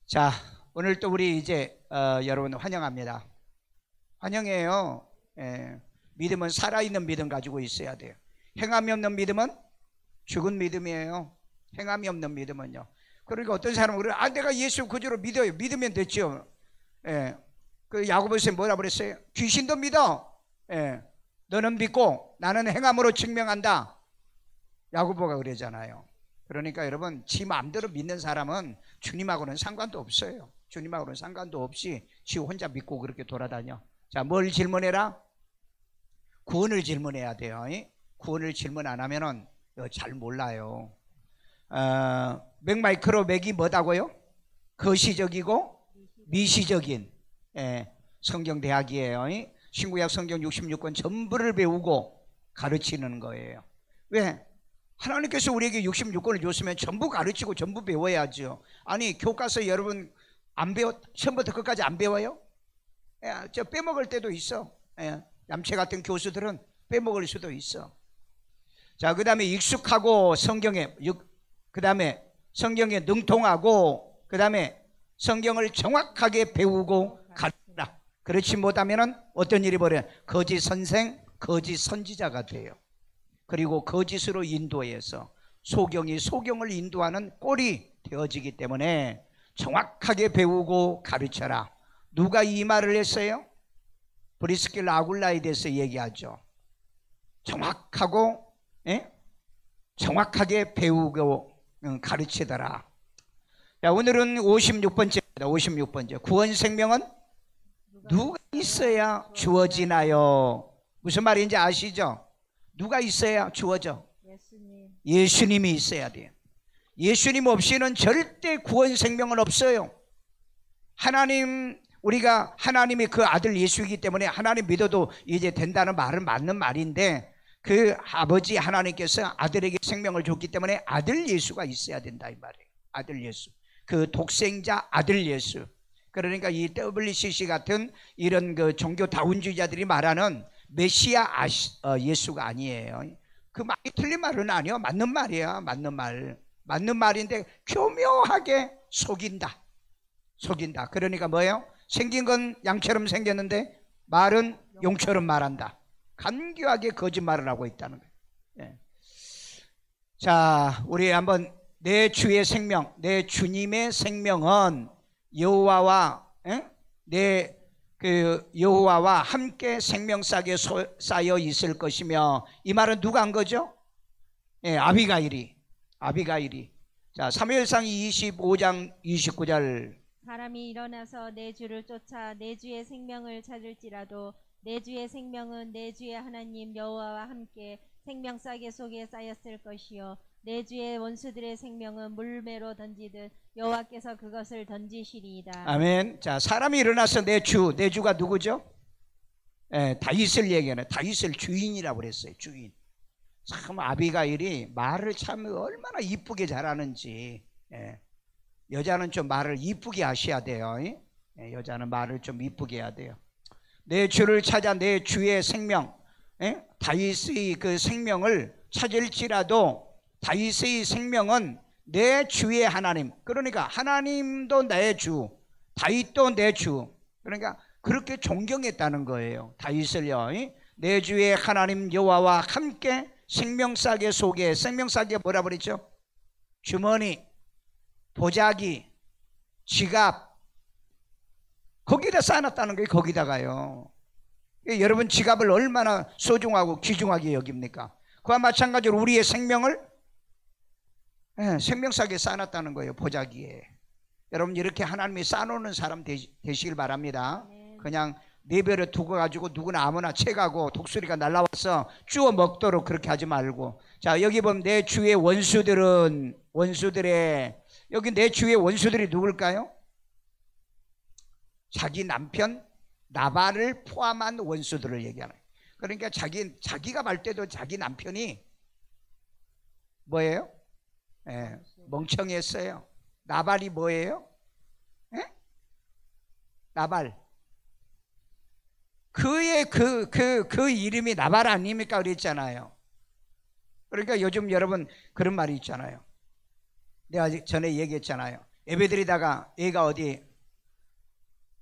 자, 오늘 또 우리 이제 여러분 환영합니다. 환영해요. 믿음은 살아있는 믿음 가지고 있어야 돼요. 행함이 없는 믿음은 죽은 믿음이에요. 행함이 없는 믿음은요. 그러니까 어떤 사람은 그래, 내가 예수 구주로 믿어요. 믿으면 됐죠. 그 야고보서에 뭐라 그랬어요? 귀신도 믿어. 너는 믿고 나는 행함으로 증명한다. 야고보가 그러잖아요. 그러니까 여러분, 지 마음대로 믿는 사람은 주님하고는 상관도 없어요. 주님하고는 상관도 없이 지 혼자 믿고 그렇게 돌아다녀. 자, 뭘 질문해라? 구원을 질문해야 돼요. 구원을 질문 안 하면은 잘 몰라요. 맥마이크로 맥이 뭐다고요? 거시적이고 미시적인 성경대학이에요. 신구약 성경 66권 전부를 배우고 가르치는 거예요. 왜? 하나님께서 우리에게 66권을 줬으면 전부 가르치고 전부 배워야죠. 아니, 교과서 여러분 안 배워? 처음부터 끝까지 안 배워요? 저 빼먹을 때도 있어. 얌체 같은 교수들은 빼먹을 수도 있어. 자, 그 다음에 익숙하고 그 다음에 성경에 능통하고, 그 다음에 성경을 정확하게 배우고 가르쳐라. 그렇지 못하면 어떤 일이 벌어요? 거짓 선생, 거짓 선지자가 돼요. 그리고 거짓으로 인도해서 소경이 소경을 인도하는 꼴이 되어지기 때문에 정확하게 배우고 가르쳐라. 누가 이 말을 했어요? 브리스길라 아굴라에 대해서 얘기하죠. 정확하고 정확하게 배우고 가르치더라. 자, 오늘은 56번째입니다. 56번째. 구원 생명은 누가 있어야 주어지나요? 무슨 말인지 아시죠? 누가 있어야 주어져? 예수님이 있어야 돼요. 예수님 없이는 절대 구원 생명은 없어요. 우리가 하나님이 그 아들 예수이기 때문에 하나님 믿어도 이제 된다는 말은 맞는 말인데, 그 아버지 하나님께서 아들에게 생명을 줬기 때문에 아들 예수가 있어야 된다 이 말이에요. 아들 예수, 그 독생자 아들 예수. 그러니까 이 WCC 같은 이런 그 종교 다운주의자들이 말하는 메시아 예수가 아니에요. 그 말이 틀린 말은 아니에요. 맞는 말이야. 맞는 말인데 교묘하게 속인다. 그러니까 뭐예요? 생긴 건 양처럼 생겼는데 말은 용처럼 말한다. 간교하게 거짓말을 하고 있다는 거예요. 자, 우리 한번 내 주의 생명, 내 주님의 생명은 여호와와 여호와와 함께 생명싸게 쌓여 있을 것이며, 이 말은 누가 한 거죠? 아비가일이. 자, 사무엘상 25장 29절. 사람이 일어나서 내 주를 쫓아 내 주의 생명을 찾을지라도 내 주의 생명은 내 주의 하나님 여호와와 함께 생명싸개 속에 쌓였을 것이요 내 주의 원수들의 생명은 물매로 던지듯 여호와께서 그것을 던지시리이다. 아멘. 자, 사람이 일어나서 내 주가 누구죠? 다윗을 얘기하네. 다윗을 주인이라고 그랬어요. 주인. 참 아비가일이 말을 참 얼마나 이쁘게 잘하는지. 여자는 좀 말을 이쁘게 하셔야 돼요. 여자는 말을 좀 이쁘게 해야 돼요. 내 주를 찾아 내 주의 생명, 다윗의 그 생명을 찾을지라도 다윗의 생명은 내 주의 하나님. 그러니까 하나님도 내 주, 다윗도 내 주. 그러니까 그렇게 존경했다는 거예요. 다윗을요. 내 주의 하나님 여호와와 함께 생명싸개 속에, 생명싸개 뭐라 그랬죠? 주머니, 보자기, 지갑, 거기다 쌓아놨다는 거예요. 거기다가요. 여러분 지갑을 얼마나 소중하고 귀중하게 여깁니까? 그와 마찬가지로 우리의 생명을 생명싸게 쌓아놨다는 거예요. 보자기에. 여러분 이렇게 하나님이 쌓아놓는 사람 되시길 바랍니다. 그냥 내버려 두고 가지고 누구나 아무나 채가고 독수리가 날라와서 주워 먹도록 그렇게 하지 말고. 자, 여기 보면 내 주의 여기 내 주의 원수들이 누굴까요? 자기 남편 나발을 포함한 원수들을 얘기하는 거예요. 그러니까 자기가 말 때도 자기 남편이 뭐예요? 멍청했어요. 나발이 뭐예요? 나발. 그의 그 이름이 나발 아닙니까? 그랬잖아요. 그러니까 요즘 여러분 그런 말이 있잖아요. 내가 전에 얘기했잖아요. 예배 드리다가 얘가 어디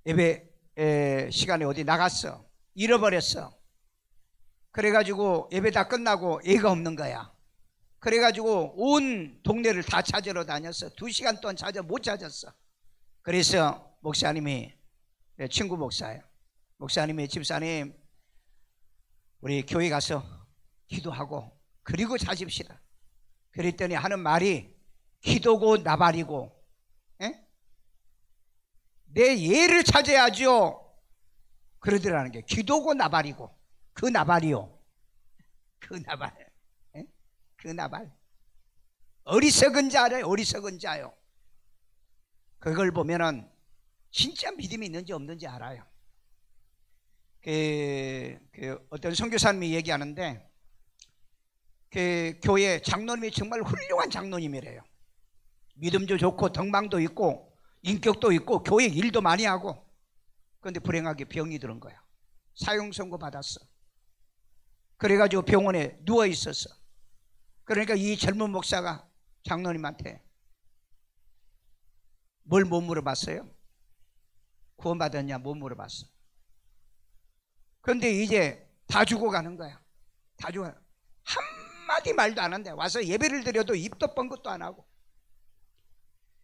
예배 시간에 어디 나갔어. 잃어버렸어. 그래가지고 예배 다 끝나고 애가 없는 거야. 그래가지고 온 동네를 다 찾으러 다녔어. 2시간 동안 못 찾았어. 그래서 목사님이, 내 친구 목사예요. 목사님이, 집사님 우리 교회 가서 기도하고 그리고 찾읍시다. 그랬더니 하는 말이 기도고 나발이고, 내 예를 찾아야죠. 그러더라는 게 기도고 나발이고, 그 나발이요. 그 나발. 그 나발. 어리석은 자래, 어리석은 자요. 그걸 보면은 진짜 믿음이 있는지 없는지 알아요. 어떤 선교사님이 얘기하는데, 교회 장로님이 정말 훌륭한 장로님이래요. 믿음도 좋고 덕망도 있고 인격도 있고 교회 일도 많이 하고, 그런데 불행하게 병이 들은 거야. 사형 선고 받았어. 그래가지고 병원에 누워 있었어. 그러니까 이 젊은 목사가 장로님한테 뭘 못 물어봤어요? 구원받았냐 못 물어봤어. 그런데 이제 다 죽어가는 거야. 다 죽어. 한마디 말도 안 한대. 와서 예배를 드려도 입도 뻥 것도 안 하고.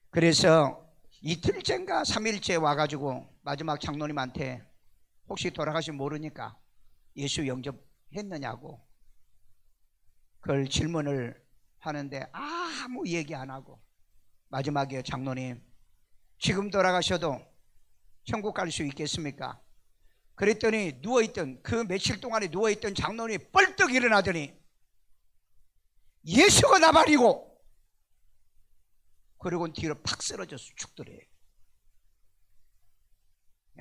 그래서 이틀째인가 3일째 와가지고 마지막 장로님한테 혹시 돌아가시면 모르니까 예수 영접했느냐고 그걸 질문을 하는데 아무 얘기 안 하고, 마지막에 장로님 지금 돌아가셔도 천국 갈 수 있겠습니까? 그랬더니 누워있던, 그 며칠 동안에 누워있던 장로님이 뻘떡 일어나더니 예수가 나발이고, 그리고 뒤로 팍 쓰러져서 죽더래요.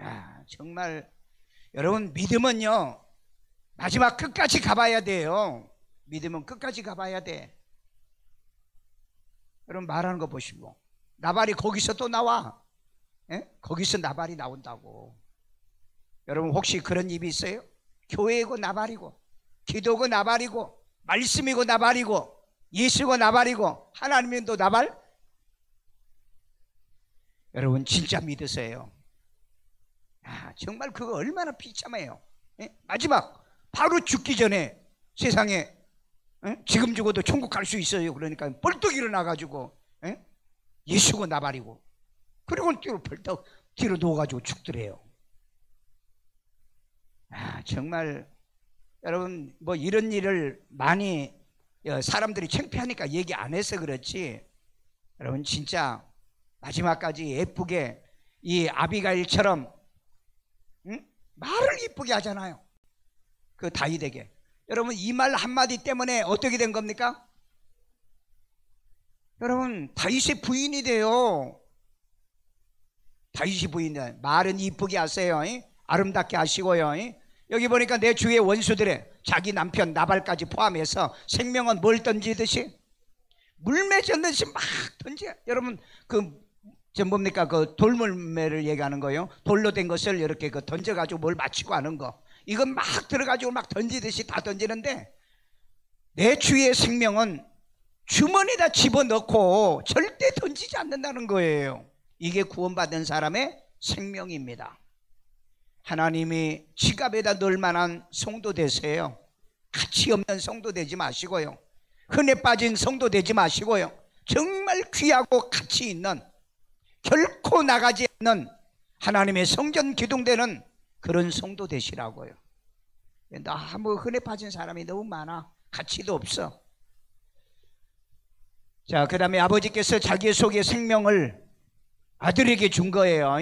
야, 정말 여러분, 믿음은요 마지막 끝까지 가봐야 돼요. 믿음은 끝까지 가봐야 돼. 여러분 말하는 거 보시고, 나발이 거기서 또 나와. 거기서 나발이 나온다고. 여러분 혹시 그런 입이 있어요? 교회고 나발이고, 기도고 나발이고, 말씀이고 나발이고, 예수고 나발이고, 하나님도 나발? 여러분 진짜 믿으세요. 정말 그거 얼마나 비참해요. 마지막 바로 죽기 전에 세상에 지금 죽어도 천국 갈 수 있어요. 그러니까 벌떡 일어나가지고 예수고 나발이고, 그리고 뒤로 벌떡 뒤로 누워가지고 죽더래요. 정말 여러분 뭐 이런 일을 많이 사람들이 창피하니까 얘기 안 해서 그렇지, 여러분 진짜 마지막까지 예쁘게 이 아비가일처럼 말을 이쁘게 하잖아요. 그 다윗에게. 여러분 이 말 한마디 때문에 어떻게 된 겁니까? 여러분 다윗의 부인이 돼요. 다윗이 부인이다. 말은 이쁘게 하세요. 아름답게 하시고요. 여기 보니까 내 주의 원수들의 자기 남편 나발까지 포함해서 생명은 뭘 던지듯이, 물매졌듯이 막 던져. 여러분 뭡니까? 그 돌물매를 얘기하는 거예요. 돌로 된 것을 이렇게 던져가지고 뭘 맞추고 하는 거. 이건 막 들어가지고 막 던지듯이 다 던지는데, 내 주의 생명은 주머니에다 집어넣고 절대 던지지 않는다는 거예요. 이게 구원받은 사람의 생명입니다. 하나님이 지갑에다 넣을 만한 성도 되세요. 가치 없는 성도 되지 마시고요. 흔해 빠진 성도 되지 마시고요. 정말 귀하고 가치 있는, 결코 나가지 않는 하나님의 성전 기둥되는 그런 성도 되시라고요. 너무 흔해 빠진 사람이 너무 많아. 가치도 없어. 자, 그 다음에 아버지께서 자기 속의 생명을 아들에게 준 거예요.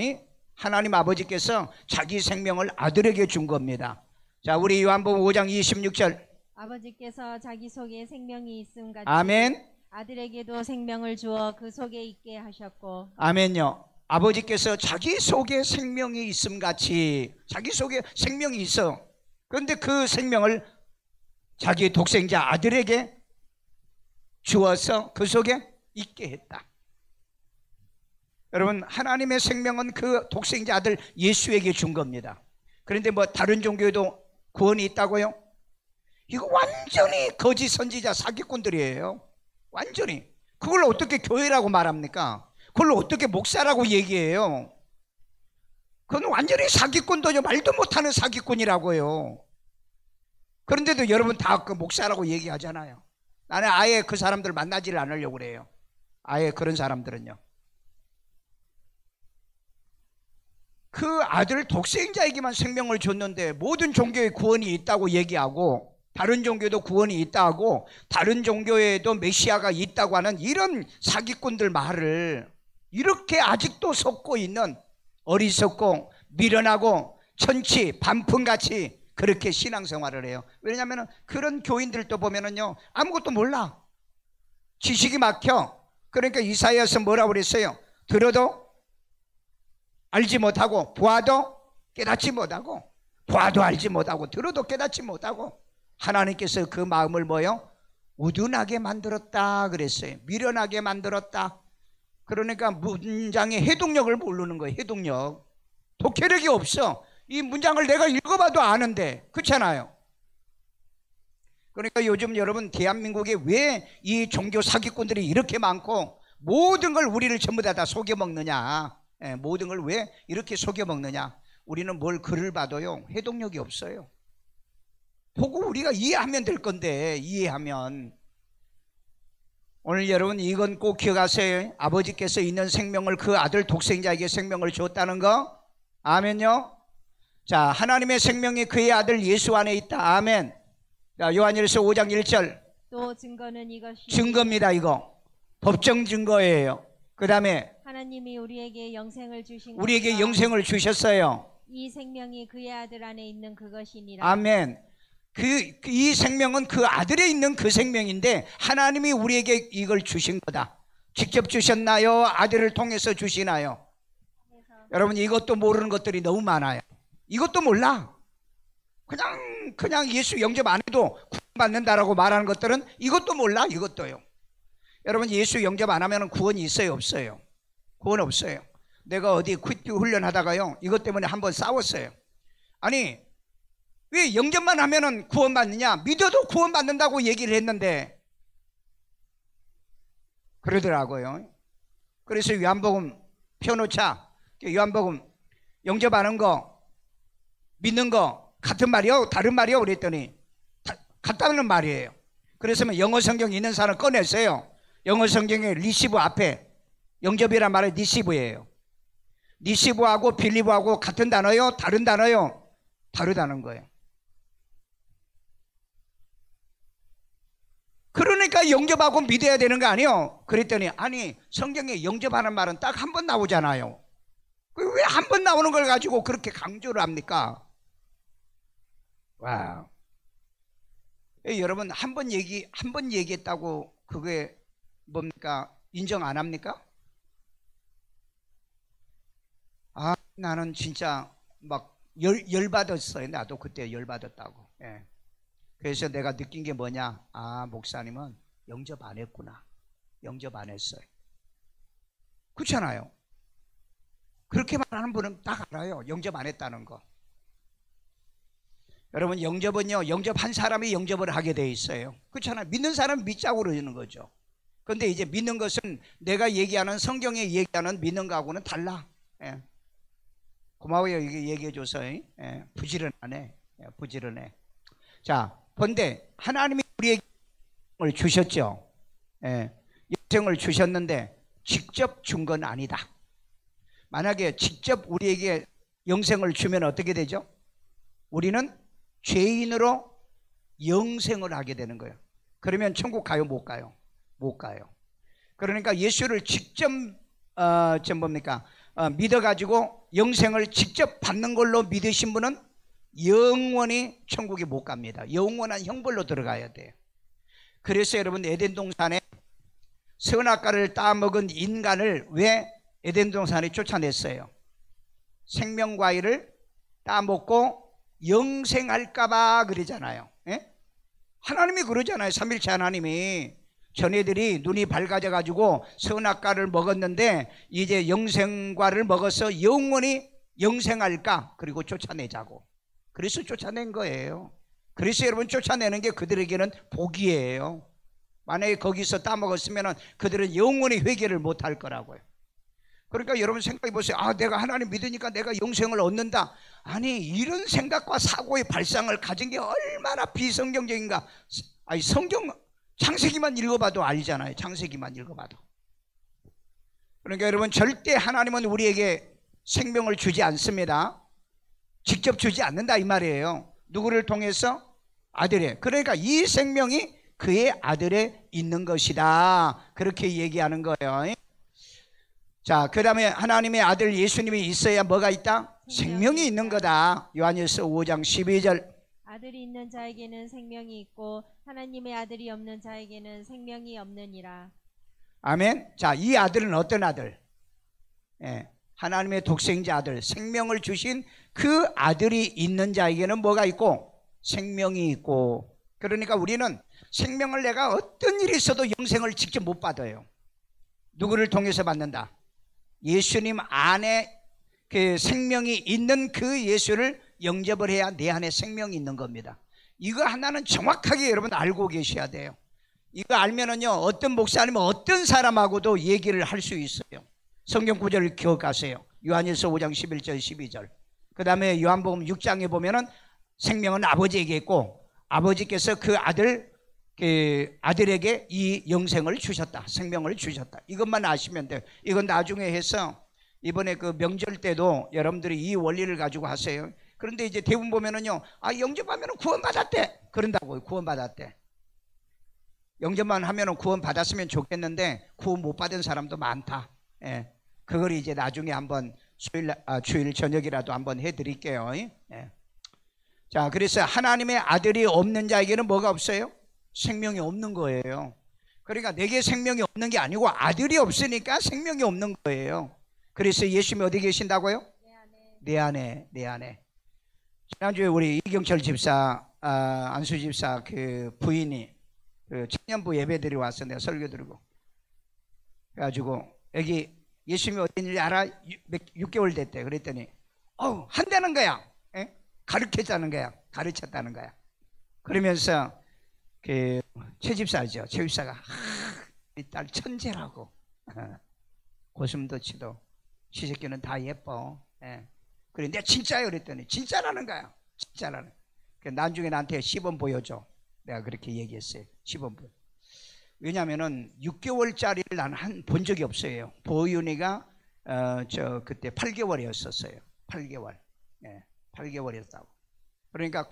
하나님 아버지께서 자기 생명을 아들에게 준 겁니다. 자, 우리 요한복음 5장 26절. 아버지께서 자기 속에 생명이 있음 같이 아멘. 아들에게도 생명을 주어 그 속에 있게 하셨고. 아멘요. 아버지께서 자기 속에 생명이 있음 같이, 자기 속에 생명이 있어. 그런데 그 생명을 자기 독생자 아들에게 주어서 그 속에 있게 했다. 여러분 하나님의 생명은 그 독생자 아들 예수에게 준 겁니다. 그런데 뭐 다른 종교에도 구원이 있다고요? 이거 완전히 거짓 선지자 사기꾼들이에요. 완전히. 그걸 어떻게 교회라고 말합니까? 그걸 어떻게 목사라고 얘기해요? 그건 완전히 사기꾼도요. 말도 못하는 사기꾼이라고요. 그런데도 여러분 다 그 목사라고 얘기하잖아요. 나는 아예 그 사람들 만나지를 않으려고 그래요. 아예 그런 사람들은요. 그 아들 독생자에게만 생명을 줬는데 모든 종교에 구원이 있다고 얘기하고 다른 종교도 구원이 있다고 다른 종교에도 메시아가 있다고 하는 이런 사기꾼들 말을 이렇게 아직도 속고 있는 어리석고 미련하고 천치 반푼같이 그렇게 신앙생활을 해요. 왜냐하면 그런 교인들도 보면은요 아무것도 몰라. 지식이 막혀. 그러니까 이사야서 뭐라고 그랬어요? 들어도 알지 못하고 보아도 깨닫지 못하고 보아도 알지 못하고 들어도 깨닫지 못하고 하나님께서 그 마음을 뭐요? 우둔하게 만들었다 그랬어요. 미련하게 만들었다. 그러니까 문장의 해독력을 모르는 거예요. 해독력. 독해력이 없어. 이 문장을 내가 읽어봐도 아는데 그렇잖아요. 그러니까 요즘 여러분 대한민국에 왜 이 종교 사기꾼들이 이렇게 많고 모든 걸 우리를 전부 다 속여먹느냐. 모든 걸 왜 이렇게 속여먹느냐. 우리는 뭘 글을 봐도요 해독력이 없어요. 보고 우리가 이해하면 될 건데 이해하면. 오늘 여러분 이건 꼭 기억하세요. 아버지께서 있는 생명을 그 아들 독생자에게 생명을 줬다는 거. 아멘요. 자, 하나님의 생명이 그의 아들 예수 안에 있다. 아멘. 자, 요한일서 5장 1절. 또 증거는 이것이 증거입니다. 이거 법정 증거예요. 그 다음에 하나님이 우리에게 영생을 주신 우리에게 것과 영생을 주셨어요. 이 생명이 그의 아들 안에 있는 그것이니라. 아멘. 이 생명은 그 아들에 있는 그 생명인데 하나님이 우리에게 이걸 주신 거다. 직접 주셨나요? 아들을 통해서 주시나요? 여러분 이것도 모르는 것들이 너무 많아요. 이것도 몰라. 그냥 예수 영접 안 해도 구원받는다라고 말하는 것들은 이것도 몰라. 이것도요. 여러분 예수 영접 안 하면 구원이 있어요? 없어요? 구원 없어요. 내가 어디 퀴즈 훈련하다가요 이것 때문에 한번 싸웠어요. 아니 왜 영접만 하면은 구원받느냐? 믿어도 구원받는다고 얘기를 했는데 그러더라고요. 그래서 요한복음 펴놓자. 요한복음 영접하는 거 믿는 거 같은 말이요? 다른 말이요? 그랬더니 같다는 말이에요. 그래서 영어 성경 있는 사람 꺼냈어요. 영어 성경의 리시브 앞에 영접이란 말은 리시브예요. 리시브하고 빌리브하고 같은 단어요? 다른 단어요? 다르다는 거예요. 그러니까 영접하고 믿어야 되는 거 아니에요? 그랬더니 아니 성경에 영접하는 말은 딱 한 번 나오잖아요. 왜 한 번 나오는 걸 가지고 그렇게 강조를 합니까? 와, 여러분 한 번 얘기했다고 그게 뭡니까? 인정 안 합니까? 아, 나는 진짜 막 열받았어요. 나도 그때 열받았다고. 예. 그래서 내가 느낀 게 뭐냐? 아, 목사님은 영접 안 했구나. 영접 안 했어요. 그렇잖아요. 그렇게 말하는 분은 딱 알아요. 영접 안 했다는 거. 여러분 영접은요, 영접한 사람이 영접을 하게 돼 있어요. 그렇잖아요. 믿는 사람은 믿자고 그러는 거죠. 그런데 이제 믿는 것은 내가 얘기하는 성경에 얘기하는 믿는 거하고는 달라. 예. 고마워요. 이게 얘기해줘서. 예. 부지런하네. 예. 부지런해. 자, 근데 하나님이 우리에게 영생을 주셨죠. 예. 영생을 주셨는데 직접 준 건 아니다. 만약에 직접 우리에게 영생을 주면 어떻게 되죠? 우리는 죄인으로 영생을 하게 되는 거예요. 그러면 천국 가요? 못 가요? 못 가요. 그러니까 예수를 직접 믿어가지고 영생을 직접 받는 걸로 믿으신 분은 영원히 천국에 못 갑니다. 영원한 형벌로 들어가야 돼요. 그래서 여러분 에덴 동산에 선악과를 따먹은 인간을 왜 에덴 동산에 쫓아냈어요? 생명과일을 따먹고 영생할까봐 그러잖아요. 예? 하나님이 그러잖아요. 삼일체 하나님이 전애들이 눈이 밝아져가지고 선악과를 먹었는데 이제 영생과를 먹어서 영원히 영생할까? 그리고 쫓아내자고. 그래서 쫓아낸 거예요. 그래서 여러분 쫓아내는 게 그들에게는 복이에요. 만약에 거기서 따먹었으면 그들은 영원히 회개를 못할 거라고요. 그러니까 여러분 생각해 보세요. 아, 내가 하나님 믿으니까 내가 영생을 얻는다. 아니, 이런 생각과 사고의 발상을 가진 게 얼마나 비성경적인가. 아니, 성경 창세기만 읽어봐도 알잖아요. 창세기만 읽어봐도. 그러니까 여러분, 절대 하나님은 우리에게 생명을 주지 않습니다. 직접 주지 않는다 이 말이에요. 누구를 통해서? 아들에. 그러니까 이 생명이 그의 아들에 있는 것이다, 그렇게 얘기하는 거예요. 자, 그 다음에 하나님의 아들 예수님이 있어야 뭐가 있다? 생명이 있는 거다. 요한일서 5장 12절. 아들이 있는 자에게는 생명이 있고 하나님의 아들이 없는 자에게는 생명이 없느니라. 아멘. 자, 이 아들은 어떤 아들? 하나님의 독생자 아들, 생명을 주신 그 아들이 있는 자에게는 뭐가 있고? 생명이 있고. 그러니까 우리는 생명을 내가 어떤 일이 있어도 영생을 직접 못 받아요. 누구를 통해서 받는다? 예수님 안에 그 생명이 있는 그 예수를 영접을 해야 내 안에 생명이 있는 겁니다. 이거 하나는 정확하게 여러분 알고 계셔야 돼요. 이거 알면은요, 어떤 목사님은 어떤 사람하고도 얘기를 할 수 있어요. 성경 구절을 기억하세요. 요한일서 5장 11절 12절. 그 다음에 요한복음 6장에 보면은 생명은 아버지에게 있고 아버지께서 그 아들에게 이 영생을 주셨다, 생명을 주셨다. 이것만 아시면 돼요. 이건 나중에 해서 이번에 그 명절 때도 여러분들이 이 원리를 가지고 하세요. 그런데 이제 대부분 보면은요, 아, 영접하면은 구원받았대 그런다고요. 구원받았대. 영접만 하면은 구원받았으면 좋겠는데 구원 못 받은 사람도 많다. 예. 그걸 이제 나중에 한번 주일 저녁이라도 한번 해드릴게요. 예. 자, 그래서 하나님의 아들이 없는 자에게는 뭐가 없어요? 생명이 없는 거예요. 그러니까 내게 생명이 없는 게 아니고 아들이 없으니까 생명이 없는 거예요. 그래서 예수님이 어디 계신다고요? 내 안에. 지난주에 우리 이경철 집사, 안수 집사 그 부인이 그 청년부 예배들이 와서 내가 설교 들고 그래가지고 여기 예수님이 어디 있는지 알아? 6개월 됐대. 그랬더니 한다는 거야. 가르쳤다는 거야. 그러면서 그 최 집사죠. 최 집사가 이 딸 천재라고. 고슴도치도 시새끼는 다 예뻐. 그래, 내가 진짜요? 그랬더니 진짜라는 거야. 진짜라는. 나중에 나한테 시범 보여줘. 내가 그렇게 얘기했어요. 시범 보여. 왜냐하면은 6개월짜리를 난 본 적이 없어요. 보윤이가 그때 8개월이었었어요. 8개월. 8개월이었다고. 그러니까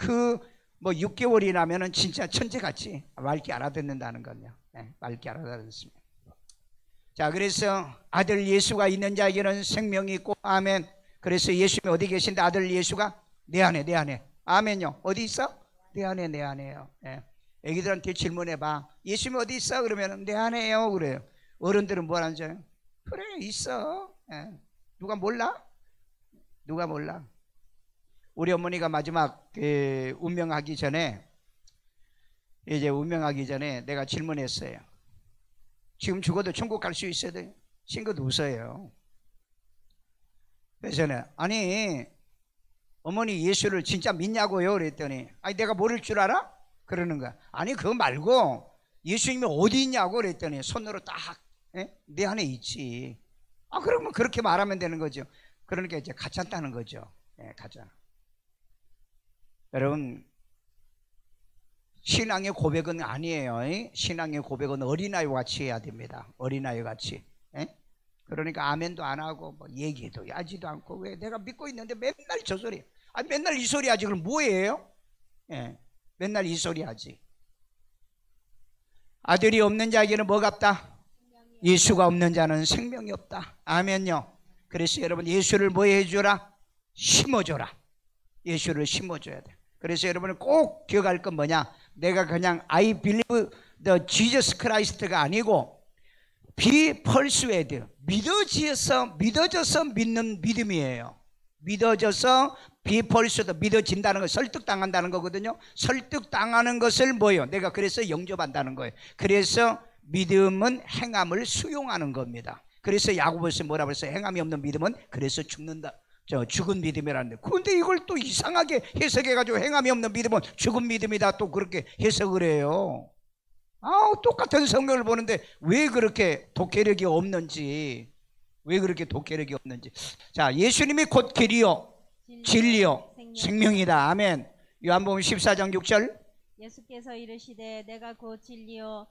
뭐 6개월이라면은 진짜 천재같이 맑게 알아듣는다는 거냐. 맑게 알아듣습니다. 자, 그래서 아들 예수가 있는 자에게는 생명이 있고, 아멘. 그래서 예수님이 어디 계신다? 아들 예수가 내 안에. 아멘요. 어디 있어? 내 안에요. 애기들한테 질문해봐. 예수님이 어디 있어? 그러면 내 안에요. 그래요. 어른들은 뭐라는 줄 알아요? 그래, 있어. 누가 몰라? 우리 어머니가 마지막 운명하기 전에 내가 질문했어요. 지금 죽어도 천국 갈 수 있어야 돼? 친구도 웃어요. 그래서 저는 아니 어머니 예수를 진짜 믿냐고요? 그랬더니 아니 내가 모를 줄 알아? 그러는 거야. 아니 그거 말고 예수님이 어디 있냐고 그랬더니 손으로 딱 내 안에 있지. 아 그러면 그렇게 말하면 되는 거죠. 그러니까 이제 가짜다는 거죠. 가짜. 여러분 신앙의 고백은 아니에요. 신앙의 고백은 어린아이 같이 해야 됩니다. 어린아이 같이. 그러니까 아멘도 안 하고 뭐 얘기도 하지도 않고 왜 내가 믿고 있는데 맨날 저 소리. 아니 맨날 이 소리 하지. 그럼 뭐예요? 맨날 이 소리 하지. 아들이 없는 자에게는 뭐가 없다? 예수가 없는 자는 생명이 없다. 아멘요. 그래서 여러분 예수를 뭐 해주라? 심어줘라. 예수를 심어줘야 돼. 그래서 여러분은 꼭 기억할 건 뭐냐? 내가 그냥 I believe the Jesus Christ가 아니고 be persuaded, 믿어져서 믿는 믿음이에요. 믿어져서 be persuaded, 믿어진다는 거, 설득당한다는 거거든요. 설득당하는 것을 뭐예요? 내가 그래서 영접한다는 거예요. 그래서 믿음은 행함을 수용하는 겁니다. 그래서 야고보서 뭐라고 했어요? 행함이 없는 믿음은 그래서 죽는다. 죽은 믿음이라는데, 그런데 이걸 또 이상하게 해석해가지고 행함이 없는 믿음은 죽은 믿음이다 또 그렇게 해석을 해요. 똑같은 성경을 보는데 왜 그렇게 독해력이 없는지. 왜 그렇게 독해력이 없는지. 자, 예수님이 곧 길이요 진리요 생명이다. 아멘. 요한복음 14장 6절. 예수께서 이르시되 내가 곧 진리요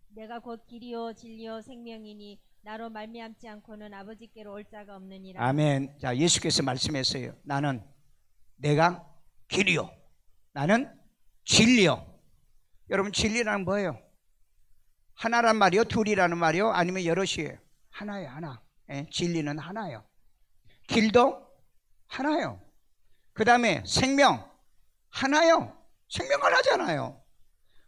내가 곧 길이요 진리요 생명이니 나로 말미암지 않고는 아버지께로 올 자가 없느니라. 아멘. 자, 예수께서 말씀했어요. 나는 내가 길이요 나는 진리요. 여러분, 진리라는 뭐예요? 하나란 말이요 둘이라는 말이요 아니면 여럿이에요? 하나예요. 하나. 예, 진리는 하나예요. 길도 하나예요. 그 다음에 생명 하나요. 생명을 하잖아요.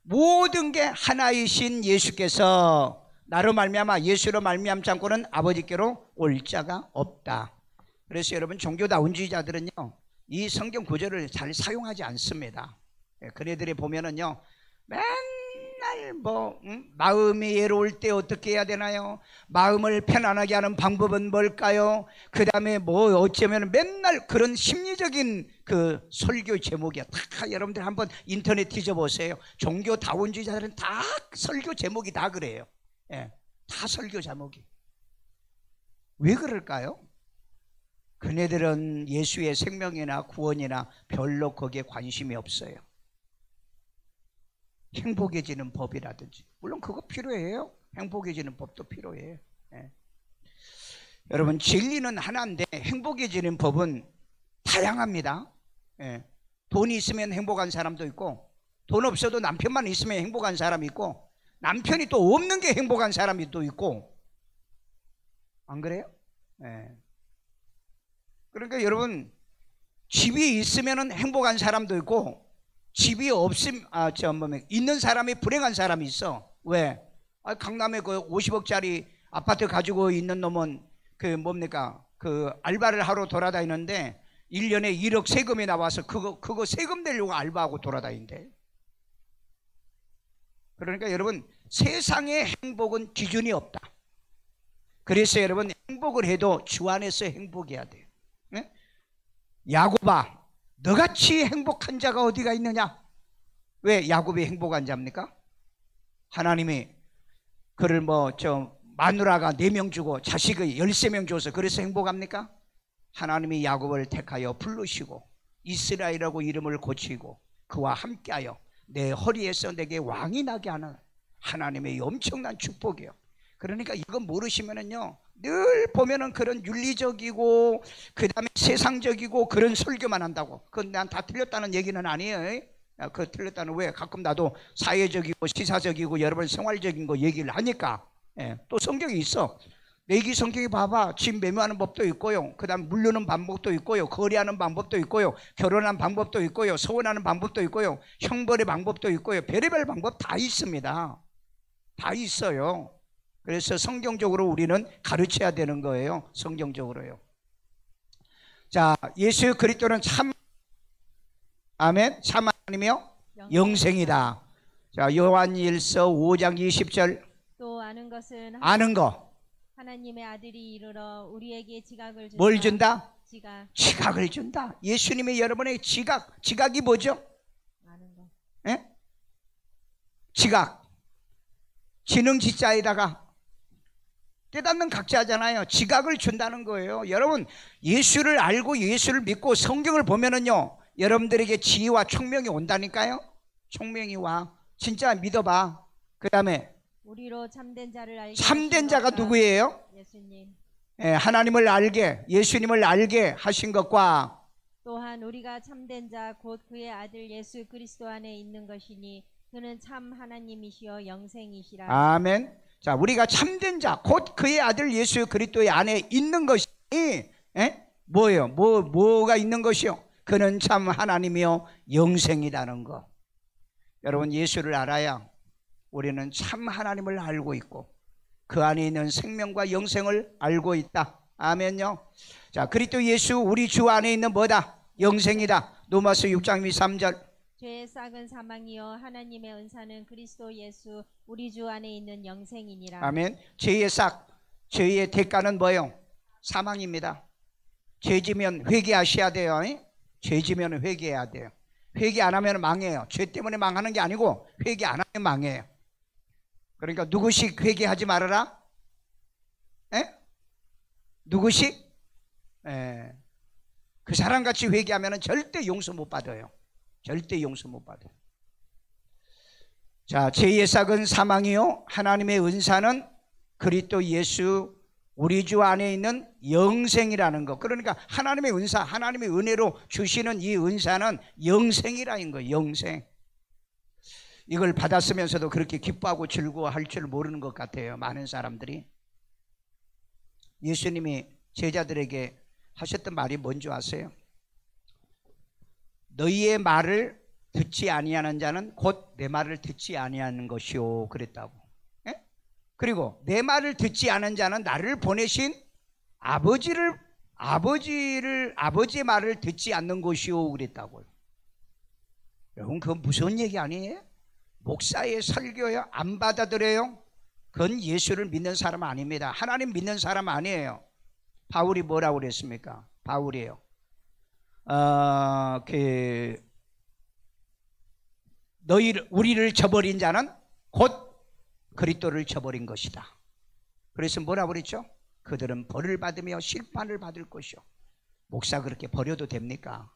모든 게 하나이신 예수께서 나로 말미암아 예수로 말미암지 않고는 아버지께로 올 자가 없다. 그래서 여러분, 종교다운주의자들은요 이 성경 구절을 잘 사용하지 않습니다. 그네들이 보면은요 맨날 마음이 외로울 때 어떻게 해야 되나요? 마음을 편안하게 하는 방법은 뭘까요? 그 다음에 어쩌면 맨날 그런 심리적인 그 설교 제목이야. 다 여러분들 한번 인터넷 뒤져보세요. 종교다운주의자들은 다 설교 제목이 다 그래요. 예, 다 설교 제목이. 왜 그럴까요? 그네들은 예수의 생명이나 구원이나 별로 거기에 관심이 없어요. 행복해지는 법이라든지, 물론 그거 필요해요. 행복해지는 법도 필요해요. 예. 여러분, 진리는 하나인데 행복해지는 법은 다양합니다. 예. 돈이 있으면 행복한 사람도 있고, 돈 없어도 남편만 있으면 행복한 사람이 있고, 남편이 또 없는 게 행복한 사람이 또 있고, 안 그래요? 예. 그러니까 여러분, 집이 있으면 행복한 사람도 있고, 집이 있는 사람이 불행한 사람이 있어. 왜? 강남에 그 50억짜리 아파트 가지고 있는 놈은 그 알바를 하러 돌아다니는데 1년에 1억 세금이 나와서 그거 세금 내려고 알바하고 돌아다닌대. 그러니까 여러분, 세상의 행복은 기준이 없다. 그래서 여러분, 행복을 해도 주 안에서 행복해야 돼요. 네? 야곱아, 너같이 행복한 자가 어디가 있느냐? 왜 야곱이 행복한 자입니까? 하나님이 그를 마누라가 4명 주고 자식을 13명 줘서 그래서 행복합니까? 하나님이 야곱을 택하여 부르시고 이스라엘이라고 이름을 고치고 그와 함께하여 내 허리에서 내게 왕이 나게 하는 하나님의 엄청난 축복이에요. 그러니까 이건 모르시면은요, 늘 보면은 그런 윤리적이고 그 다음에 세상적이고 그런 설교만 한다고. 그건 난 다 틀렸다는 얘기는 아니에요. 그 틀렸다는, 왜? 가끔 나도 사회적이고 시사적이고 여러분 생활적인 거 얘기를 하니까. 예, 또 성경이 있어. 내기 성경이 봐봐. 집 매매하는 법도 있고요, 그 다음 물르는 방법도 있고요, 거래하는 방법도 있고요, 결혼하는 방법도 있고요, 서원하는 방법도 있고요, 형벌의 방법도 있고요, 별의별 방법 다 있습니다. 다 있어요. 그래서 성경적으로 우리는 가르쳐야 되는 거예요. 성경적으로요. 자, 예수 그리스도는 참, 아멘, 참 하나님이요 영생이다. 자, 요한일서 5장 20절. 또 아는 것은 아는 거, 하나님의 아들이 이르러 우리에게 지각을 준다. 뭘 준다? 지각을 준다. 예수님이 여러분의 지각이 뭐죠? 아는 거. 예? 지각, 지능지자에다가 깨닫는 각자잖아요. 지각을 준다는 거예요. 여러분, 예수를 알고 예수를 믿고 성경을 보면은요, 여러분들에게 지혜와 총명이 온다니까요. 총명이 와. 진짜 믿어봐. 그 다음에 우리로 참된 자를 알게 참된 자가 누구예요? 예수님. 예, 하나님을 알게, 예수님을 알게 하신 것과 또한 우리가 참된 자 곧 그의 아들 예수 그리스도 안에 있는 것이니 그는 참 하나님이시여 영생이시라. 아멘. 자, 우리가 참된 자 곧 그의 아들 예수 그리스도의 안에 있는 것이 뭐예요? 뭐가 있는 것이요? 그는 참 하나님이요 영생이라는 거. 여러분, 예수를 알아야 우리는 참 하나님을 알고 있고 그 안에 있는 생명과 영생을 알고 있다. 아멘요. 자, 그리스도 예수 우리 주 안에 있는 뭐다? 영생이다. 로마서 6장 3절. 죄의 싹은 사망이요 하나님의 은사는 그리스도 예수 우리 주 안에 있는 영생이니라. 아멘. 죄의 싹, 죄의 대가는 뭐예요? 사망입니다. 죄지면 회개하셔야 돼요. 죄지면 회개해야 돼요. 회개 안 하면 망해요. 죄 때문에 망하는 게 아니고 회개 안 하면 망해요. 그러니까 누구씩 회개하지 말아라? 누구시? 예. 그 사람같이 회개하면 절대 용서 못 받아요. 절대 용서 못 받아요. 자, 죄의 삭은 사망이요 하나님의 은사는 그리스도 예수 우리 주 안에 있는 영생이라는 것. 그러니까 하나님의 은사, 하나님의 은혜로 주시는 이 은사는 영생이라는 거예요. 영생. 이걸 받았으면서도 그렇게 기뻐하고 즐거워할 줄 모르는 것 같아요. 많은 사람들이. 예수님이 제자들에게 하셨던 말이 뭔지 아세요? 너희의 말을 듣지 아니하는 자는 곧 내 말을 듣지 아니하는 것이요 그랬다고. 예? 그리고 내 말을 듣지 않은 자는 나를 보내신 아버지의 말을 듣지 않는 것이요 그랬다고요. 여러분 그건 무서운 얘기 아니에요? 목사의 설교요 안 받아들여요? 그건 예수를 믿는 사람 아닙니다. 하나님 믿는 사람 아니에요. 바울이 뭐라고 그랬습니까? 바울이에요. 우리를 저버린 자는 곧 그리스도를 저버린 것이다. 그래서 뭐라고 그랬죠? 그들은 벌을 받으며 심판을 받을 것이요. 목사 그렇게 버려도 됩니까?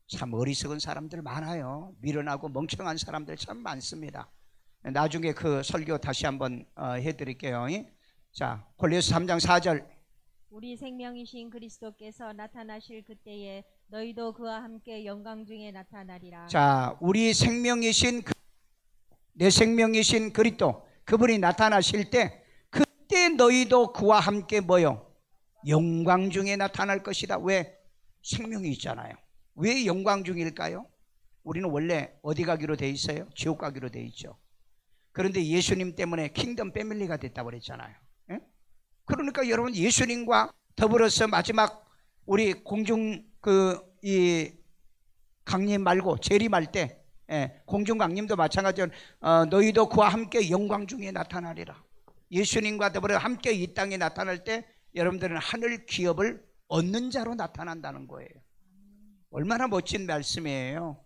참 어리석은 사람들 많아요. 미련하고 멍청한 사람들 참 많습니다. 나중에 그 설교 다시 한번 해드릴게요. 자, 골로새 3장 4절. 우리 생명이신 그리스도께서 나타나실 그때에 너희도 그와 함께 영광 중에 나타나리라. 자, 우리 생명이신 내 생명이신 그리스도 그분이 나타나실 때 그때 너희도 그와 함께 뭐요? 영광 중에 나타날 것이다. 왜? 생명이 있잖아요. 왜 영광 중일까요? 우리는 원래 어디 가기로 돼 있어요? 지옥 가기로 돼 있죠. 그런데 예수님 때문에 킹덤 패밀리가 됐다고 그랬잖아요. 예? 그러니까 여러분 예수님과 더불어서 마지막 우리 공중 이 강림 말고 재림할 때 공중 강림도 마찬가지로 너희도 그와 함께 영광 중에 나타나리라. 예수님과 더불어 함께 이 땅에 나타날 때 여러분들은 하늘 기업을 얻는 자로 나타난다는 거예요. 얼마나 멋진 말씀이에요.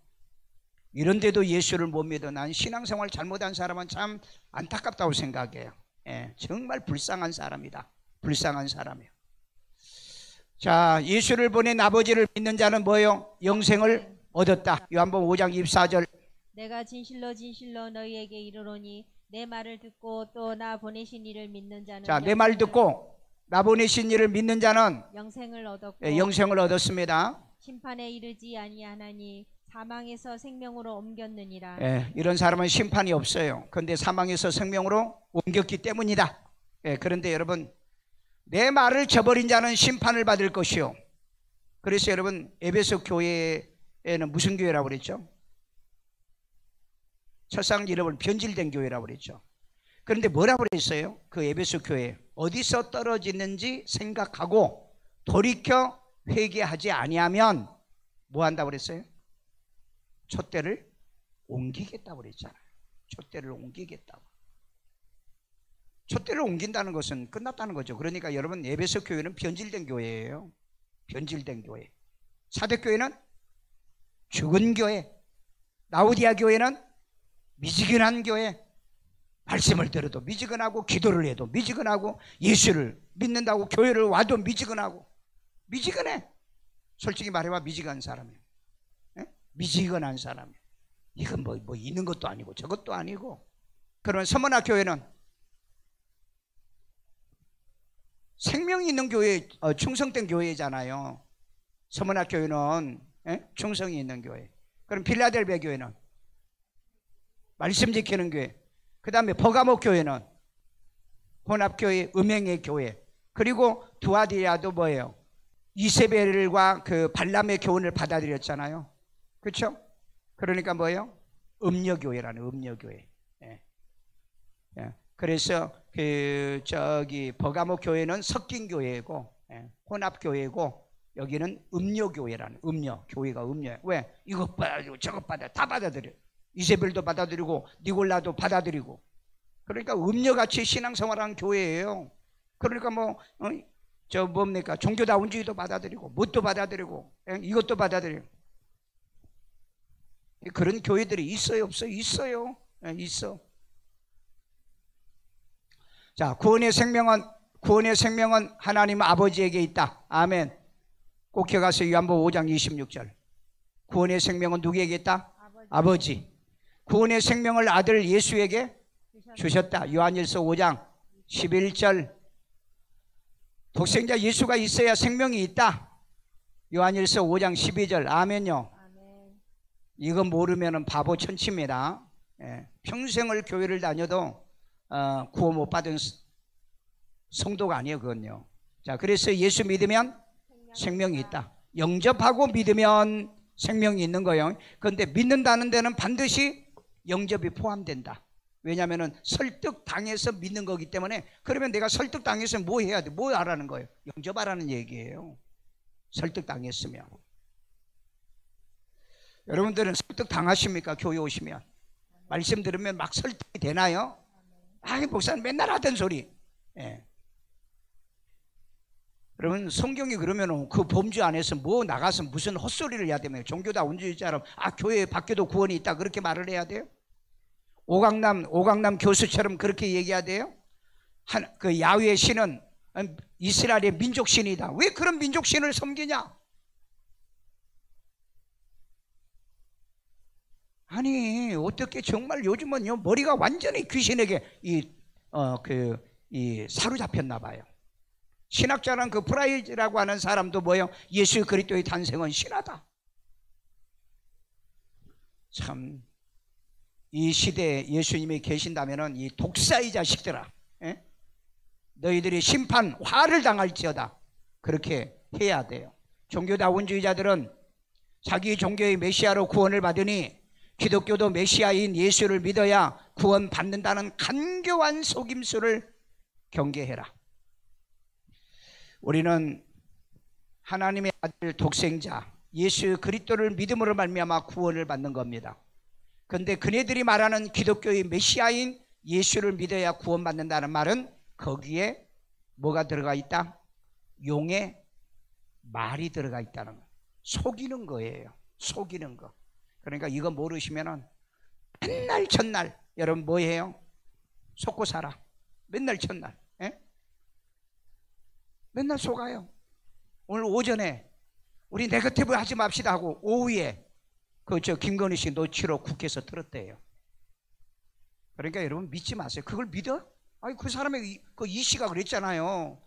이런데도 예수를 못 믿어. 난 신앙생활 잘못한 사람은 참 안타깝다고 생각해요. 정말 불쌍한 사람이다. 불쌍한 사람이에요. 자, 예수를 보낸 아버지를 믿는 자는 뭐예요? 영생을 얻었다. 요한복음 5장 24절. 내가 진실로 진실로 너희에게 이르노니 내 말을 듣고 또 나 보내신 이를 믿는 자는 자, 내 말 듣고 나 보내신 이를 믿는 자는 영생을 얻었고 영생을 얻었습니다. 심판에 이르지 아니하나니 사망에서 생명으로 옮겼느니라. 이런 사람은 심판이 없어요. 그런데 사망에서 생명으로 옮겼기 때문이다. 그런데 여러분 내 말을 저버린 자는 심판을 받을 것이요. 그래서 여러분 에베소 교회에는 무슨 교회라고 그랬죠? 첫상 이름을 변질된 교회라고 그랬죠. 그런데 뭐라고 그랬어요? 그 에베소 교회 어디서 떨어지는지 생각하고 돌이켜 회개하지 아니하면 뭐 한다고 그랬어요? 촛대를 옮기겠다고 그랬잖아요. 촛대를 옮기겠다고. 촛대를 옮긴다는 것은 끝났다는 거죠. 그러니까 여러분 에베소 교회는 변질된 교회예요. 변질된 교회. 사대교회는 죽은 교회. 라우디아 교회는 미지근한 교회. 말씀을 들어도 미지근하고 기도를 해도 미지근하고 예수를 믿는다고 교회를 와도 미지근하고 미지근해. 솔직히 말해봐 미지근한 사람이에요. 미지근한 사람이에요. 이건 뭐 있는 것도 아니고 저것도 아니고. 그러면 서문화 교회는 생명이 있는 교회, 충성된 교회잖아요. 서문화 교회는 충성이 있는 교회. 그럼 필라델베 교회는 말씀 지키는 교회. 그 다음에 버가모 교회는 혼합교회, 음행의 교회. 그리고 두아디아도 뭐예요? 이세벨과 그 발람의 교훈을 받아들였잖아요. 그렇죠? 그러니까 뭐예요? 음녀교회라는 음녀교회. 그래서 버가모 교회는 섞인 교회고 혼합교회고 여기는 음녀교회라는 교회가 음녀예요. 왜? 이것 받아들이고 저것 다 받아들여요. 이세벨도 받아들이고 니골라도 받아들이고. 그러니까 음녀같이 신앙생활하는 교회예요. 그러니까 뭡니까? 종교다운주의도 받아들이고 뭣도 받아들이고 이것도 받아들이고. 그런 교회들이 있어요 없어요? 있어요. 있어. 자, 구원의 구원의 생명은 하나님 아버지에게 있다. 아멘. 꼭 기억하세요. 요한복음 5장 26절. 구원의 생명은 누구에게 있다? 아버지. 구원의 생명을 아들 예수에게 주셨다. 요한일서 5장 11절. 독생자 예수가 있어야 생명이 있다. 요한일서 5장 12절. 아멘요. 이거 모르면 바보 천치입니다. 평생을 교회를 다녀도 구원 못 받은 성도가 아니에요. 그건요. 자, 그래서 예수 믿으면 생명이 있다. 영접하고 믿으면 생명이 있는 거예요. 그런데 믿는다는 데는 반드시 영접이 포함된다. 왜냐하면 설득당해서 믿는 거기 때문에. 그러면 내가 설득당해서 뭐 해야 돼? 뭐 하라는 거예요? 영접하라는 얘기예요. 설득당했으면. 여러분들은 설득당하십니까? 교회 오시면 말씀 들으면 막 설득이 되나요? 아이, 목사님 맨날 하던 소리. 여러분, 성경이 그러면 그 범주 안에서 뭐 나가서 무슨 헛소리를 해야 되면 종교다 원주의자로 교회 밖에도 구원이 있다 그렇게 말을 해야 돼요? 오강남 교수처럼 그렇게 얘기해야 돼요? 그 야훼의 신은 이스라엘의 민족 신이다. 왜 그런 민족 신을 섬기냐? 아니, 어떻게 정말 요즘은요 머리가 완전히 귀신에게 사로잡혔나 봐요. 신학자는 그 프라이즈라고 하는 사람도 뭐예요? 예수 그리스도의 탄생은 신화다. 참, 이 시대에 예수님이 계신다면은 이 독사의 자식들아, 너희들이 심판 화를 당할지어다. 그렇게 해야 돼요. 종교다원주의자들은 자기 종교의 메시아로 구원을 받으니 기독교도 메시아인 예수를 믿어야 구원 받는다는 간교한 속임수를 경계해라. 우리는 하나님의 아들 독생자 예수 그리스도를 믿음으로 말미암아 구원을 받는 겁니다. 그런데 그네들이 말하는 기독교의 메시아인 예수를 믿어야 구원받는다는 말은 거기에 뭐가 들어가 있다? 용의 말이 들어가 있다는 거예요. 속이는 거예요. 속이는 거. 그러니까 이거 모르시면은 맨날 첫날 여러분 뭐 해요? 속고 살아. 맨날 첫날. 맨날 속아요. 오늘 오전에 우리 네거티브 하지 맙시다 하고 오후에 김건희 씨 노치로 국회에서 들었대요. 그러니까 여러분 믿지 마세요. 그걸 믿어? 아니 그 사람의 이 씨가 그랬잖아요.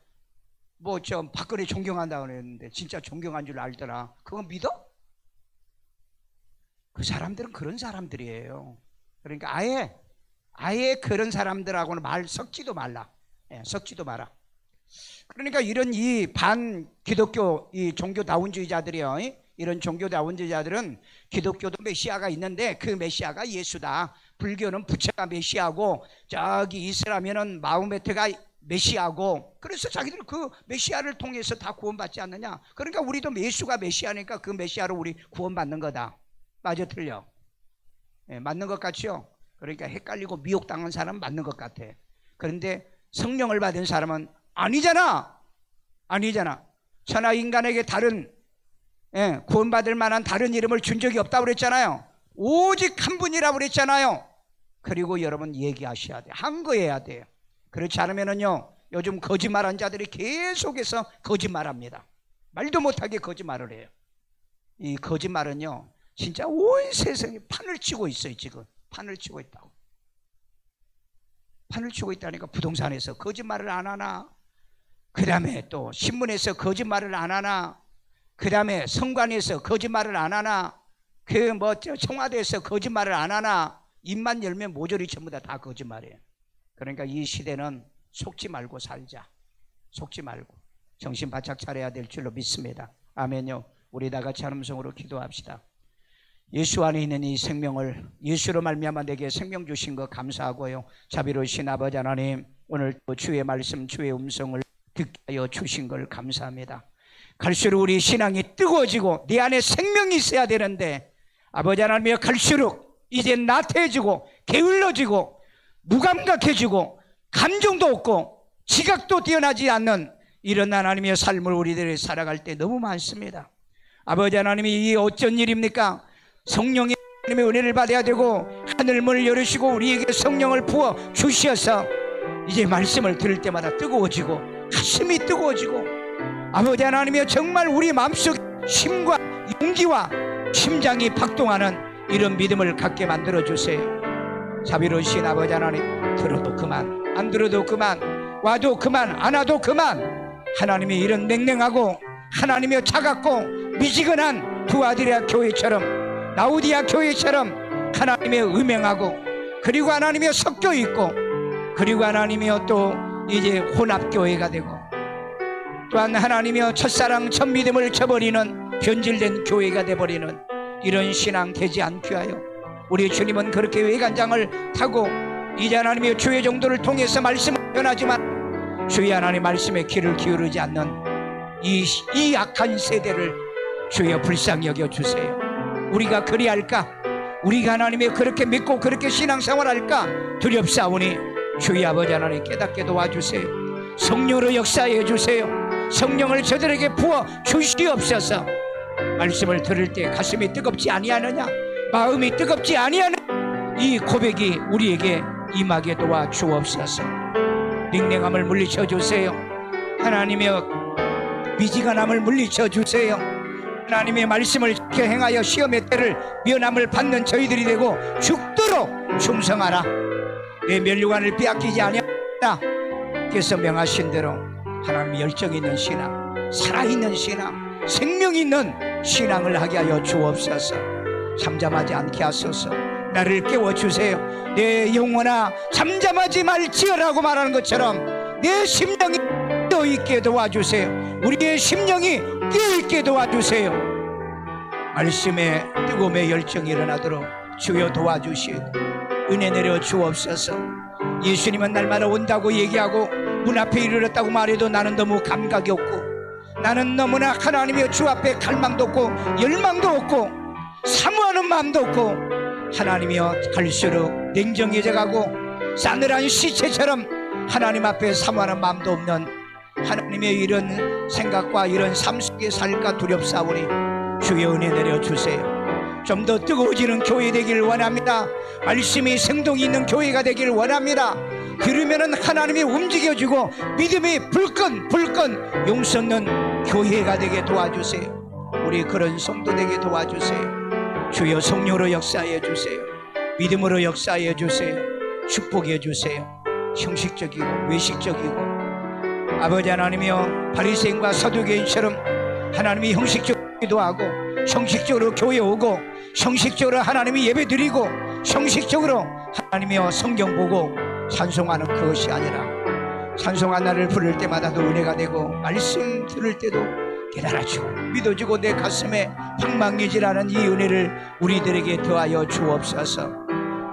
뭐 박근혜 존경한다고 그랬는데 진짜 존경한 줄 알더라. 그거 믿어? 그 사람들은 그런 사람들이에요. 그러니까 아예 그런 사람들하고는 말 섞지도 말라. 섞지도 마라. 그러니까 이런 이 반 기독교 이 종교다원주의자들이요, 이런 종교다원주의자들은 기독교도 메시아가 있는데 그 메시아가 예수다. 불교는 부처가 메시아고 저기 이슬람에는 마호메트가 메시아고, 그래서 자기들 그 메시아를 통해서 다 구원받지 않느냐. 그러니까 우리도 예수가 메시아니까 그 메시아로 우리 구원받는 거다. 맞아 틀려? 맞는 것 같죠? 그러니까 헷갈리고 미혹당한 사람은 맞는 것 같아. 그런데 성령을 받은 사람은 아니잖아. 천하 인간에게 다른 구원받을 만한 다른 이름을 준 적이 없다고 그랬잖아요. 오직 한 분이라고 그랬잖아요. 그리고 여러분 얘기하셔야 돼. 항거해야 돼요. 그렇지 않으면은요 요즘 거짓말한 자들이 계속해서 거짓말합니다. 말도 못하게 거짓말을 해요. 이 거짓말은요 진짜 온 세상에 판을 치고 있어요. 지금 판을 치고 있다고. 판을 치고 있다니까. 부동산에서 거짓말을 안 하나, 그 다음에 또 신문에서 거짓말을 안 하나, 그 다음에 성관에서 거짓말을 안 하나, 청와대에서 거짓말을 안 하나. 입만 열면 모조리 전부 다 거짓말이에요. 그러니까 이 시대는 속지 말고 살자. 속지 말고 정신 바짝 차려야 될 줄로 믿습니다. 아멘요. 우리 다 같이 한 음성으로 기도합시다. 예수 안에 있는 이 생명을 예수로 말미암아 내게 생명 주신 것 감사하고요. 자비로우신 아버지 하나님, 오늘 또 주의 말씀 주의 음성을 듣게 하여 주신 걸 감사합니다. 갈수록 우리 신앙이 뜨거워지고 내 안에 생명이 있어야 되는데 아버지 하나님이여 갈수록 이제 나태해지고 게을러지고 무감각해지고 감정도 없고 지각도 뛰어나지 않는 이런 하나님의 삶을 우리들이 살아갈 때 너무 많습니다. 아버지 하나님이 이 어쩐 일입니까? 성령의 하나님의 은혜를 받아야 되고 하늘문을 열으시고 우리에게 성령을 부어 주셔서 이제 말씀을 들을 때마다 뜨거워지고 가슴이 뜨거워지고 아버지 하나님이여 정말 우리 마음속 힘과 용기와 심장이 박동하는 이런 믿음을 갖게 만들어주세요. 자비로우신 아버지 하나님, 들어도 그만 안 들어도 그만, 와도 그만 안 와도 그만, 하나님의 이런 냉랭하고 하나님이여 차갑고 미지근한 두아디라 교회처럼, 라우디아 교회처럼 하나님의 음행하고, 그리고 하나님이여 섞여 있고, 그리고 하나님이여 또 이제 혼합교회가 되고, 또한 하나님이여 첫사랑 첫 믿음을 저버리는 변질된 교회가 되어버리는 이런 신앙 되지 않게 하여 우리 주님은 그렇게 외관장을 타고 이제 하나님의 주의 정도를 통해서 말씀을 전하지만 주의 하나님 말씀에 귀를 기울이지 않는 이 악한 세대를 주여 불쌍히 여겨주세요. 우리가 그리할까? 우리가 하나님의 그렇게 믿고 그렇게 신앙생활할까? 두렵사오니 주의 아버지 하나님 깨닫게 도와주세요. 성령으로 역사해 주세요. 성령을 저들에게 부어 주시옵소서. 말씀을 들을 때 가슴이 뜨겁지 아니하느냐, 마음이 뜨겁지 아니하느냐, 이 고백이 우리에게 임하게 도와주옵소서. 냉랭함을 물리쳐 주세요. 하나님의 미지근함을 물리쳐 주세요. 하나님의 말씀을 지켜 행하여 시험의 때를 면함을 받는 저희들이 되고 죽도록 충성하라. 내 멸류관을 빼앗기지 아니하라. 께서 명하신 대로 하나님의 열정 있는 신앙, 살아있는 신앙, 생명 있는 신앙을 하게 하여 주옵소서. 잠잠하지 않게 하소서. 나를 깨워주세요. 내 영혼아 잠잠하지 말지어라고 말하는 것처럼 내 심령이 깨어있게 도와주세요. 우리의 심령이 깨어있게 도와주세요. 말씀에 뜨거움의 열정이 일어나도록 주여 도와주시고 은혜 내려 주옵소서. 예수님은 날마다 온다고 얘기하고 문 앞에 이르렀다고 말해도 나는 너무 감각이 없고, 나는 너무나 하나님의 주 앞에 갈망도 없고 열망도 없고 사모하는 마음도 없고, 하나님이여 갈수록 냉정해져 가고 싸늘한 시체처럼 하나님 앞에 사모하는 마음도 없는 하나님의 이런 생각과 이런 삶 속에 살까 두렵사오니 주의 은혜 내려주세요. 좀 더 뜨거워지는 교회 되기를 원합니다. 말씀이 생동이 있는 교회가 되기를 원합니다. 들으면 하나님이 움직여주고 믿음이 불끈 용솟는 교회가 되게 도와주세요. 우리 그런 성도 되게 도와주세요. 주여 성령으로 역사해 주세요. 믿음으로 역사해 주세요. 축복해 주세요. 형식적이고 외식적이고 아버지 하나님이여 바리새인과 사두개인처럼 하나님이 형식적이기도 하고 형식적으로 교회 오고 형식적으로 하나님이 예배 드리고 형식적으로 하나님이여 성경 보고 찬송하는 그것이 아니라 찬송한 나를 부를 때마다도 은혜가 되고 말씀 들을 때도 깨달아지고 믿어지고 내 가슴에 방망이질하는 이 은혜를 우리들에게 더하여 주옵소서.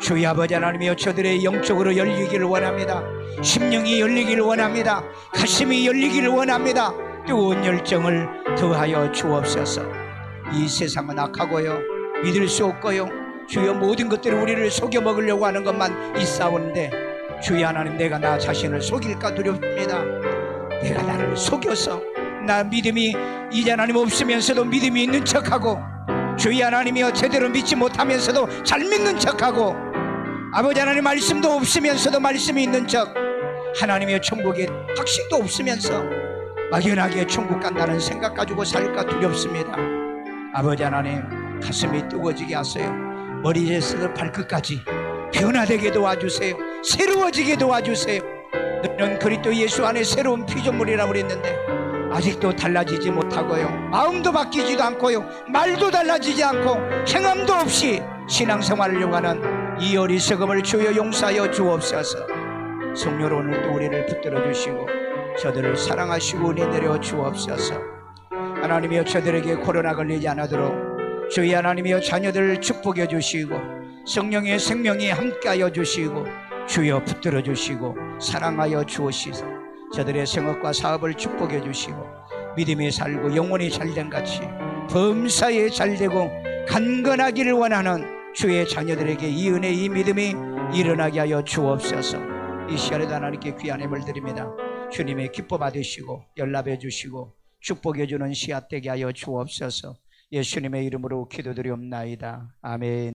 주의 아버지 하나님이여 저들의 영적으로 열리기를 원합니다. 심령이 열리기를 원합니다. 가슴이 열리기를 원합니다. 뜨거운 열정을 더하여 주옵소서. 이 세상은 악하고요 믿을 수 없고요 주여 모든 것들을 우리를 속여 먹으려고 하는 것만 있사오는데 주여 하나님 내가 나 자신을 속일까 두렵습니다. 내가 나를 속여서 나 믿음이 이제 하나님 없으면서도 믿음이 있는 척하고 주여 하나님이여 제대로 믿지 못하면서도 잘 믿는 척하고 아버지 하나님 말씀도 없으면서도 말씀이 있는 척 하나님의 천국에 확신도 없으면서 막연하게 천국 간다는 생각 가지고 살까 두렵습니다. 아버지 하나님 가슴이 뜨거워지게 하세요. 머리에서 발끝까지 변화되게 도와주세요. 새로워지게 도와주세요. 너는 그리스도 예수 안에 새로운 피조물이라고 그랬는데 아직도 달라지지 못하고요 마음도 바뀌지도 않고요 말도 달라지지 않고 행함도 없이 신앙생활을 요구하는 이 어리석음을 주여 용서하여 주옵소서. 성령으로 오늘도 우리를 붙들어 주시고 저들을 사랑하시고 은혜 내려 주옵소서. 하나님이여 저들에게 코로나 걸리지 않도록 주의 하나님이여 자녀들을 축복해 주시고 성령의 생명이 함께하여 주시고 주여 붙들어 주시고 사랑하여 주옵시서. 저들의 생업과 사업을 축복해 주시고 믿음이 살고 영혼이 잘된 같이 범사에 잘되고 강건하기를 원하는 주의 자녀들에게 이 은혜 이 믿음이 일어나게 하여 주옵소서. 이 시간에도 하나님께 귀한 힘을 드립니다. 주님의 기뻐 받으시고 연락해 주시고 축복해 주는 씨앗 되게 하여 주옵소서. 예수님의 이름으로 기도드리옵나이다. 아멘.